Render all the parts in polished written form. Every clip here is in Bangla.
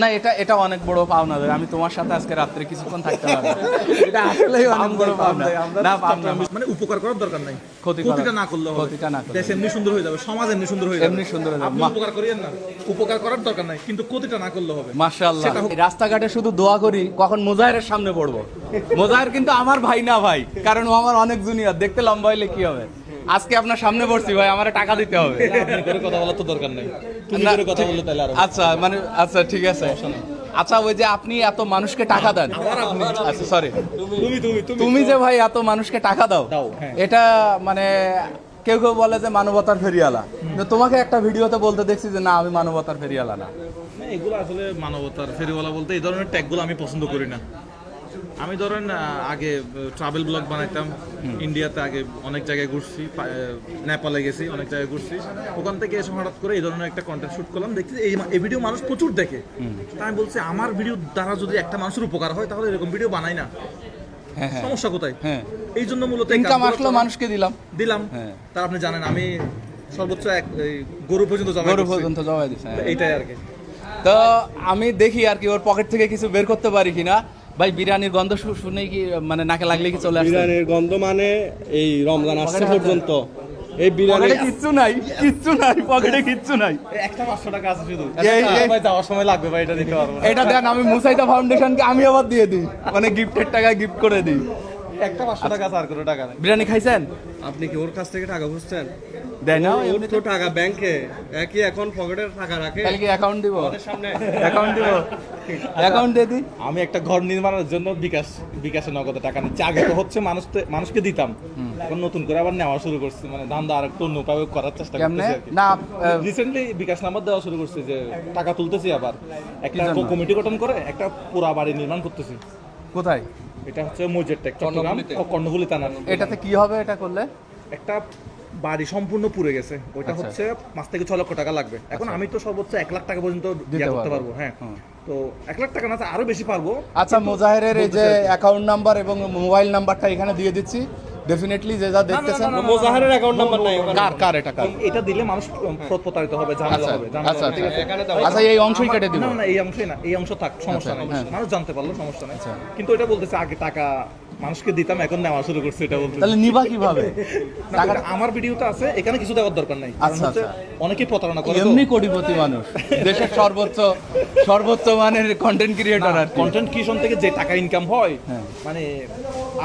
না, এটা অনেক বড় পাওনা। আমি তোমার সাথে আজকে রাত্রে কিছুক্ষণ থাকতে পারবো, এটা আসলেই অনেক বড় পাওনা। না, পাওনা মানে উপকার করার দরকার নাই, ক্ষতিটা না করলে হবে। ক্ষতিটা না করলে দেশ এমনি সুন্দর হয়ে যাবে, সমাজ এমনি সুন্দর হয়ে যাবে, এমনি সুন্দর হয়ে যাবে। আপনি উপকার করিয়েন না, উপকার করার দরকার নাই, কিন্তু ক্ষতিটা না করলে হবে। মাশাআল্লাহ। রাস্তাঘাটে শুধু দোয়া করি কখন মোজাহেরের সামনে পড়বো। মোজাহের কিন্তু আমার ভাই না ভাই, কারণ ও আমার অনেক জুনিয়র, দেখতে লম্বা হইলে কি হবে। আজকে আপনার সামনে পড়ছি ভাই, আমার টাকা দিতে হবে। আপনি করে কথা বলার তো দরকার নাই, তুমি করে কথা বললে তাহলে আরো। আচ্ছা মানে আচ্ছা ঠিক আছে। আচ্ছা, ওই যে আপনি এত মানুষকে টাকা দেন, আচ্ছা সরি, তুমি যে ভাই এত মানুষকে টাকা দাও, এটা মানে কেউ কেউ বলে যে মানবতার ফেরিওয়ালা, তোমাকে একটা ভিডিওতে বলতে দেখছি যে না আমি মানবতার ফেরিওয়ালা না। এগুলো আসলে মানবতার ফেরিওয়ালা বলতে এই ধরনের ট্যাগগুলো আমি পছন্দ করি না। আমি ধরেন আগে ট্রাভেল ব্লগ বানাইতাম, ইন্ডিয়াতে আগে অনেক জায়গায় ঘুরছি, নেপালে গেছি, অনেক জায়গায় ঘুরছি। ওখান থেকে এসে হঠাৎ করে এই ধরনের একটা কন্টেন্ট শুট করলাম, দেখছি এই ভিডিও মানুষ প্রচুর দেখে। তাই আমি বলছি আমার ভিডিও দ্বারা যদি একটা মানুষের উপকার হয় তাহলে এরকম ভিডিও বানাই না, সমস্যা কোথায়? এই জন্য মূলত ইনকাম আসলো মানুষকে দিলাম। তা আপনি জানেন আমি সর্বোচ্চ গরু পর্যন্ত জবাই দিচ্ছি, এইটাই আর কি। তো আমি দেখি আর কি ওর পকেট থেকে কিছু বের করতে পারি কিনা। ভাই বিরিয়ানির গন্ধ শুনে কি মানে নাকে লাগলে কি চলে আসে? বিরিয়ানির গন্ধ মানে এই রমজান আসছে পর্যন্ত এই বিরিয়ানি কিচ্ছু নাই, পকেটে কিচ্ছু নাই। একটা 500 টাকা আছে শুধু, ভাই যাওয়ার সময় লাগবে ভাই, এটা দিতে পারবো না। এটা দেন, আমি মুসাইদা ফাউন্ডেশনকে আমি আবার দিয়ে দিই, মানে গিফটের টাকা গিফট করে দিই। একটা 500 টাকা আছে, আর কোনো টাকা নেই। বিরিয়ানি খাইছেন? আপনি কি ওর কাছ থেকে টাকা বুঝছেন? দেয় না, ওর তো টাকা ব্যাংকে, একই এখন পকেটে টাকা রাখে। কালকে অ্যাকাউন্ট দিব, সামনে অ্যাকাউন্ট দিব, অ্যাকাউন্ট দিয়ে দিই। আমি একটা ঘর নির্মাণের জন্য বিকাশে নগদে টাকা নিচ্ছি। আগে তো হচ্ছে মানুষকে দিতাম, এখন নতুন করে আবার নেওয়া শুরু করছি, মানে ধান্দা আর একটু অন্যভাবে করার চেষ্টা করতেছি আর কি। না রিসেন্টলি বিকাশ নাম্বার দেওয়া শুরু করছি, যে টাকা তুলতেছি, আবার একটা কমিটি গঠন করে একটা পুরা বাড়ি নির্মাণ করতেছি। কোথায়? এটা হচ্ছে মৌজেরটেক, চট্টগ্রাম কর্ণফুলী থানার। এটাতে কি হবে এটা করলে? একটা বাড়ি সম্পূর্ণ পুড়ে গেছে, ওইটা হচ্ছে 5 থেকে 6 লক্ষ টাকা লাগবে। এখন আমি তো সর্বোচ্চ 1 লাখ টাকা পর্যন্ত করতে পারবো। হ্যাঁ, তো 1 লাখ টাকা না, আরো বেশি পারবো। আচ্ছা, মোজাহেরের এই যে অ্যাকাউন্ট নাম্বার এবং মোবাইল নাম্বারটা এখানে দিয়ে দিচ্ছি, ডেফিনেটলি যে যা দেখতেছেন। মোজাহারের অ্যাকাউন্ট নাম্বার নাই, কার এটা কার? এটা দিলে মানুষ প্রতারিত হবে, ঝামেলা হবে। আচ্ছা ঠিক আছে, আচ্ছা এই অংশই কেটে দিব। না এই অংশই না, এই অংশ থাক, সমস্যা নাই, মানুষ জানতে পারলো সমস্যা নাই। কিন্তু এটা বলতেছে আগে টাকা মানুষকে দিতাম, এখন নেওয়া শুরু করছে, এটা বলতে। তাহলে নিবা কিভাবে? টাকাটা আমার ভিডিওতে আছে, এখানে কিছু দেওয়ার দরকার নাই। আচ্ছা আচ্ছা, অনেকেই প্রতারণা করে, এমনি কোটিপতি মানুষ, দেশের সর্বোচ্চ মানের কন্টেন্ট ক্রিয়েটর। আর কন্টেন্ট ক্রিয়েশন থেকে যে টাকা ইনকাম হয়, মানে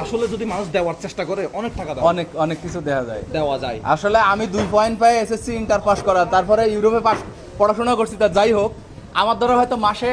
আসলে যদি মানুষ দেওয়ার চেষ্টা করে অনেক টাকা অনেক কিছু দেওয়া যায়। আসলে আমি 2 পয়েন্ট পাই এসএসসি ইন্টার পাস করা, তারপরে ইউরোপে পড়াশোনা করছি, তা যাই হোক আমার দ্বারা হয়তো মাসে